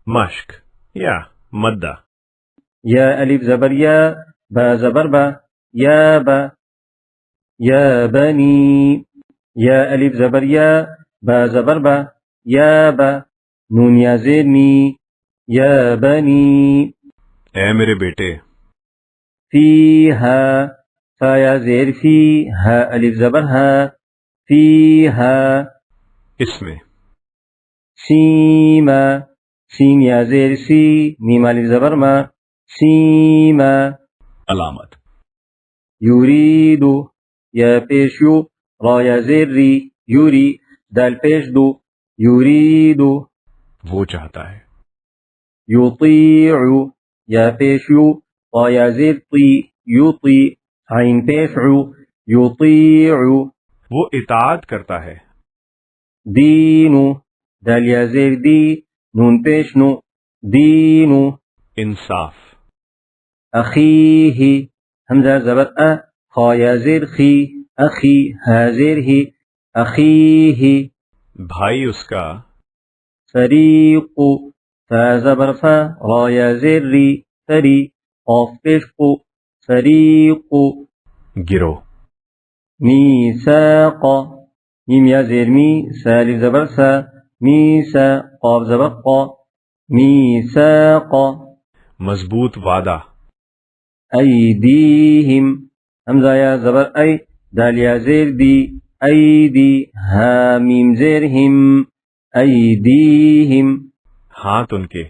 مشق یا مدہ. یا الف زبر یا، با زبر با، یا با. یا بنی، یا الف زبر یا، با زبر با، یا با. نون یا زیر نی، یا بنی. اے میرے بیٹے. فیہا، فا یا زیر فی، ہا الف زبر ہا، فیہا. اس میں. سیما، سین یا زیر سی، میم الف زبر ما، سیما. علامت. یوریدو، یا پیش یو، را یا زیر ری، یوری، دال پیش دو، یوریدو. وہ چاہتا ہے. یطیعو، یا پیش یو، را یا زیر تی، یوطی، عین پیش عو، یطیعو. وہ اطاعت کرتا ہے. دینو، دال یا زیر دی، نون پیش نو، دینو. انصاف. اخیہ، حمزہ زبر ا، خا یا زیر خی، اخی، ہا زیر ہی، اخیہ. بھائی اس کا. فریقو، فا زبر فا، را یا زیر ری، فری، قاف پیش قو، فریقو. گروہ. میثاقا، میم یا زیر می، سا الف زبر سا، میسا، قاف زبر قا، میثاقا. مضبوط وعدہ. ایدیہم، حمزہ یا زبر ای، دال یا زیر دی، ایدی، ہا میم زیر ہم، ایدیہم. ہاتھ ان کے.